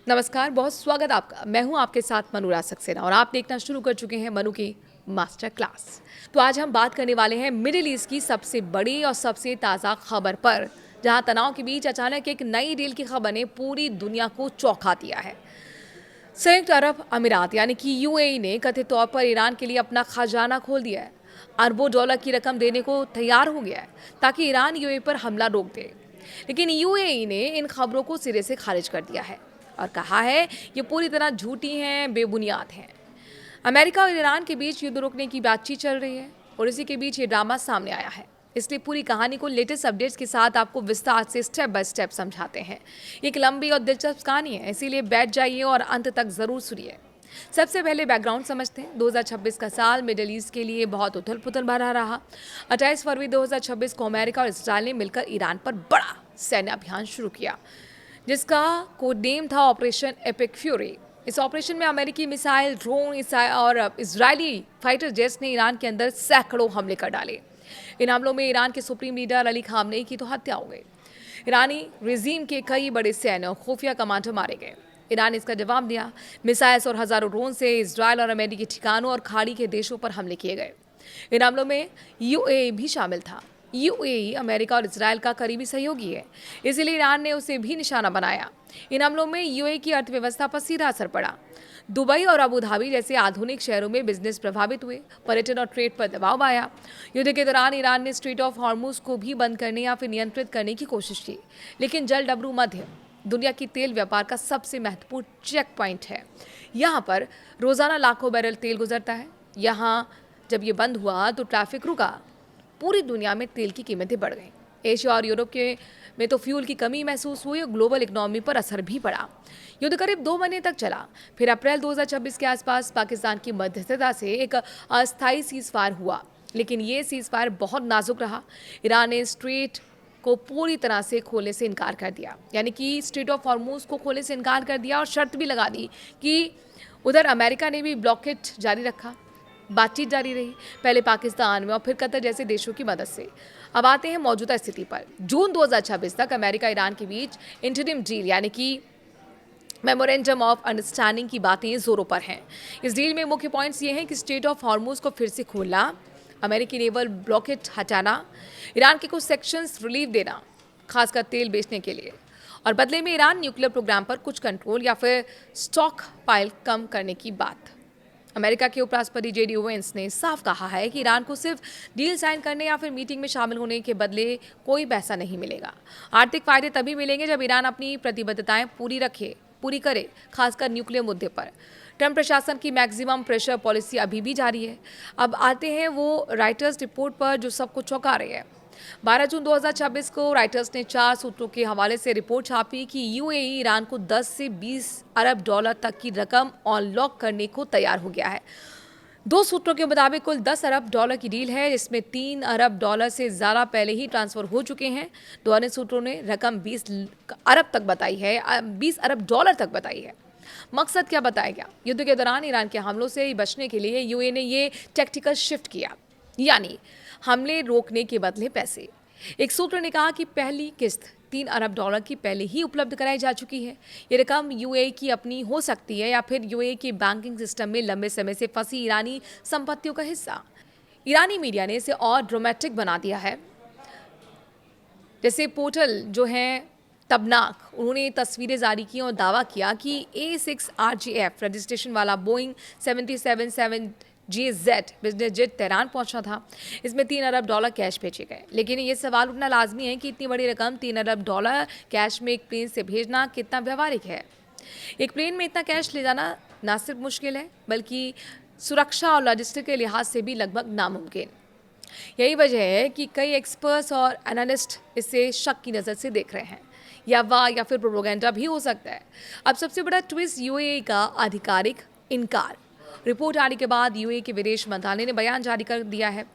नमस्कार, बहुत स्वागत आपका। मैं हूं आपके साथ मनु सक्सेना और आप देखना शुरू कर चुके हैं मनु की मास्टर क्लास। तो आज हम बात करने वाले हैं मिडिल ईस्ट की सबसे बड़ी और सबसे ताज़ा खबर पर, जहां तनाव के बीच अचानक एक नई डील की खबर ने पूरी दुनिया को चौंका दिया है। संयुक्त अरब अमीरात यानी कि यूएई ने कथित तौर पर ईरान के लिए अपना खजाना खोल दिया है। अरबों डॉलर की रकम देने को तैयार हो गया है ताकि ईरान यूएई पर हमला रोक दे। लेकिन यूएई ने इन खबरों को सिरे से खारिज कर दिया है और कहा है ये पूरी तरह झूठी हैं, बेबुनियाद हैं। अमेरिका और ईरान के बीच युद्ध रोकने की बातचीत चल रही है और इसी के बीच ये ड्रामा सामने आया है। इसलिए पूरी कहानी को लेटेस्ट अपडेट्स के साथ आपको विस्तार से स्टेप बाय स्टेप समझाते हैं। एक लंबी और दिलचस्प कहानी है, इसीलिए बैठ जाइए और अंत तक जरूर सुनिए। सबसे पहले बैकग्राउंड समझते हैं। 2026 का साल मिडिल ईस्ट के लिए बहुत उथल पुथल भरा रहा। 28 फरवरी 2026 को अमेरिका और इसराइल ने मिलकर ईरान पर बड़ा सैन्य अभियान शुरू किया, जिसका कोड नेम था ऑपरेशन एपिक फ्यूरी। इस ऑपरेशन में अमेरिकी मिसाइल, ड्रोन और इजरायली फाइटर जेट्स ने ईरान के अंदर सैकड़ों हमले कर डाले। इन हमलों में ईरान के सुप्रीम लीडर अली खामनेई की तो हत्या हो गई। ईरानी रिजीम के कई बड़े सैन्य और खुफिया कमांडर मारे गए। ईरान ने इसका जवाब दिया। मिसाइल्स और हजारों ड्रोन से इसराइल और अमेरिकी ठिकानों और खाड़ी के देशों पर हमले किए गए। इन हमलों में यूएई भी शामिल था। यूएई अमेरिका और इसराइल का करीबी सहयोगी है, इसलिए ईरान ने उसे भी निशाना बनाया। इन हमलों में यूएई की अर्थव्यवस्था पर सीधा असर पड़ा। दुबई और अबू धाबी जैसे आधुनिक शहरों में बिजनेस प्रभावित हुए। पर्यटन और ट्रेड पर दबाव आया। युद्ध के दौरान ईरान ने स्ट्रेट ऑफ हॉर्मुज को भी बंद करने या फिर नियंत्रित करने की कोशिश की, लेकिन जल डबरू मध्य दुनिया की तेल व्यापार का सबसे महत्वपूर्ण चेक पॉइंट है। यहाँ पर रोजाना लाखों बैरल तेल गुजरता है। यहाँ जब ये बंद हुआ तो ट्रैफिक रुका। पूरी दुनिया में तेल की कीमतें बढ़ गईं। एशिया और यूरोप के में तो फ्यूल की कमी महसूस हुई और ग्लोबल इकोनॉमी पर असर भी पड़ा। युद्ध करीब 2 महीने तक चला। फिर अप्रैल 2026 के आसपास पाकिस्तान की मध्यस्थता से एक अस्थायी सीजफायर हुआ, लेकिन ये सीजफायर बहुत नाजुक रहा। ईरान ने स्ट्रेट को पूरी तरह से खोलने से इनकार कर दिया, यानी कि स्ट्रेट ऑफ हॉर्मुज को खोलने से इनकार कर दिया और शर्त भी लगा दी कि उधर अमेरिका ने भी ब्लॉकेट जारी रखा। बातचीत जारी रही, पहले पाकिस्तान में और फिर कतर जैसे देशों की मदद से। अब आते हैं मौजूदा स्थिति पर। जून 2026 तक अमेरिका ईरान के बीच इंटरिम डील यानी कि मेमोरेंडम ऑफ अंडरस्टैंडिंग की बातें जोरों पर हैं। इस डील में मुख्य पॉइंट्स ये हैं कि स्ट्रेट ऑफ हॉर्मुज को फिर से खोलना, अमेरिकी नेवल ब्लॉकेट हटाना, ईरान के कुछ सेक्शंस रिलीफ देना, खासकर तेल बेचने के लिए, और बदले में ईरान न्यूक्लियर प्रोग्राम पर कुछ कंट्रोल या फिर स्टॉक पाइल कम करने की बात। अमेरिका के उपराष्ट्रपति जेडी वेंस ने साफ कहा है कि ईरान को सिर्फ डील साइन करने या फिर मीटिंग में शामिल होने के बदले कोई पैसा नहीं मिलेगा। आर्थिक फायदे तभी मिलेंगे जब ईरान अपनी प्रतिबद्धताएं पूरी करे, खासकर न्यूक्लियर मुद्दे पर। ट्रंप प्रशासन की मैक्सिमम प्रेशर पॉलिसी अभी भी जारी है। अब आते हैं वो राइटर्स रिपोर्ट पर जो सबको चौंका रही है। 12 जून 2026 को राइटर्स ने 4 सूत्रों के हवाले से रिपोर्ट छापी कि यूएई ईरान को 10 से 20 अरब डॉलर तक की रकम अनलॉक करने को तैयार हो गया है। 2 सूत्रों के मुताबिक कुल 10 अरब डॉलर की डील है, जिसमें 3 अरब डॉलर से ज़्यादा पहले ही ट्रांसफर हो चुके हैं। 2 अन्य सूत्रों ने रकम 20 अरब तक बताई है, 20 अरब डॉलर तक बताई है। मकसद क्या बताया गया? युद्ध के दौरान ईरान के हमलों से बचने के लिए यूएई ने ये टैक्टिकल शिफ्ट किया, यानी हमले रोकने के बदले पैसे। एक सूत्र ने कहा कि पहली किस्त 3 अरब डॉलर की पहले ही उपलब्ध कराई जा चुकी है। ये रकम यूएई की अपनी हो सकती है या फिर यूएई के बैंकिंग सिस्टम में लंबे समय से फंसी ईरानी संपत्तियों का हिस्सा। ईरानी मीडिया ने इसे और ड्रामेटिक बना दिया है। जैसे पोर्टल जो है तबनाक, उन्होंने तस्वीरें जारी की और दावा किया कि A6RGF रजिस्ट्रेशन वाला Boeing 777 GZ business jet Tehran पहुंचा था। इसमें 3 अरब डॉलर कैश भेजे गए। लेकिन ये सवाल उठना लाजमी है कि इतनी बड़ी रकम 3 अरब डॉलर कैश में एक प्लेन से भेजना कितना व्यवहारिक है। एक प्लेन में इतना कैश ले जाना ना सिर्फ मुश्किल है, बल्कि सुरक्षा और लॉजिस्टिक के लिहाज से भी लगभग नामुमकिन। यही वजह है कि कई एक्सपर्ट्स और एनालिस्ट इसे शक की नज़र से देख रहे हैं। या फिर प्रोपेगेंडा भी हो सकता है। अब सबसे बड़ा ट्विस्ट यूएई का आधिकारिक इनकार। रिपोर्ट आने के बाद यूएई के विदेश मंत्रालय ने बयान जारी कर दिया है।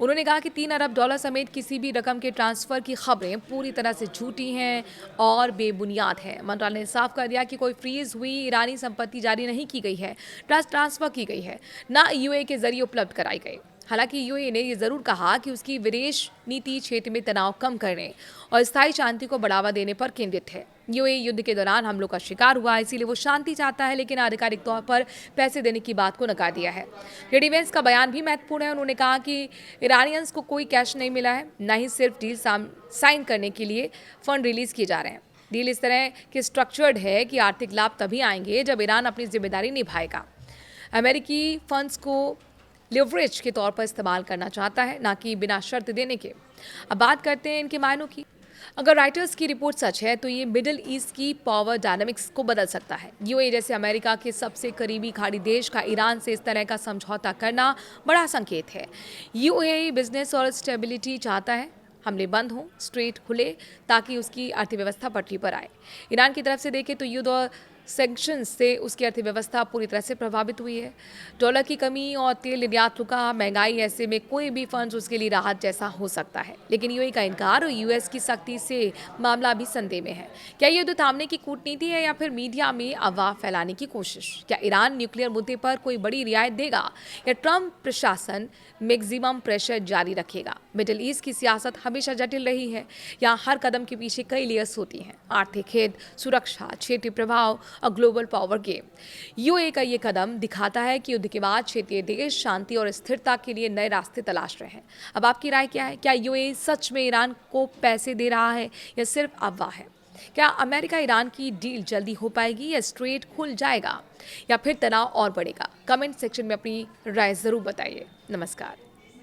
उन्होंने कहा कि 3 अरब डॉलर समेत किसी भी रकम के ट्रांसफर की खबरें पूरी तरह से झूठी हैं और बेबुनियाद है। मंत्रालय ने साफ कर दिया कि कोई फ्रीज हुई ईरानी संपत्ति जारी नहीं की गई है, ट्रस्ट ट्रांसफर की गई है, ना यूएई के जरिए उपलब्ध कराई गई। हालांकि यूएई ने यह जरूर कहा कि उसकी विदेश नीति क्षेत्र में तनाव कम करने और स्थायी शांति को बढ़ावा देने पर केंद्रित है। यूएई युद्ध के दौरान हमलों का शिकार हुआ, इसीलिए वो शांति चाहता है, लेकिन आधिकारिक तौर पर पैसे देने की बात को नकार दिया है। जेडी वेंस का बयान भी महत्वपूर्ण है। उन्होंने कहा कि ईरानियंस को कोई कैश नहीं मिला है, न ही सिर्फ डील साइन करने के लिए फंड रिलीज किए जा रहे हैं। डील इस तरह की स्ट्रक्चर्ड है कि आर्थिक लाभ तभी आएंगे जब ईरान अपनी जिम्मेदारी निभाएगा। अमेरिकी फंड्स को लिवरेज के तौर पर इस्तेमाल करना चाहता है, ना कि बिना शर्त देने के। अब बात करते हैं इनके मायनों की। अगर राइटर्स की रिपोर्ट सच है तो ये मिडिल ईस्ट की पावर डायनामिक्स को बदल सकता है। यूएई जैसे अमेरिका के सबसे करीबी खाड़ी देश का ईरान से इस तरह का समझौता करना बड़ा संकेत है। यूएई बिजनेस और स्टेबिलिटी चाहता है, हमले बंद हों, स्ट्रेट खुले, ताकि उसकी अर्थव्यवस्था पटरी पर आए। ईरान की तरफ से देखें तो युद्ध और सैंक्शंस से उसकी अर्थव्यवस्था पूरी तरह से प्रभावित हुई है। डॉलर की कमी और तेल निर्यात रुका, महंगाई, ऐसे में कोई भी फंड उसके लिए राहत जैसा हो सकता है। लेकिन यूएई का इनकार और यूएस की सख्ती से मामला भी संदेह में है। क्या युद्ध थामने की कूटनीति है या फिर मीडिया में अफवाह फैलाने की कोशिश? क्या ईरान न्यूक्लियर मुद्दे पर कोई बड़ी रियायत देगा या ट्रंप प्रशासन मैक्सिमम प्रेशर जारी रखेगा? मिडिल ईस्ट की सियासत हमेशा जटिल रही है। यहाँ हर कदम के पीछे कई लेयर्स होती हैं, आर्थिक हित, सुरक्षा, क्षेत्रीय प्रभाव और ग्लोबल पावर गेम। यूएई का ये कदम दिखाता है कि युद्ध के बाद क्षेत्रीय देश शांति और स्थिरता के लिए नए रास्ते तलाश रहे हैं। अब आपकी राय क्या है? क्या यूएई सच में ईरान को पैसे दे रहा है या सिर्फ अफवाह है? क्या अमेरिका ईरान की डील जल्दी हो पाएगी या स्ट्रेट खुल जाएगा, या फिर तनाव और बढ़ेगा? कमेंट सेक्शन में अपनी राय जरूर बताइए। नमस्कार।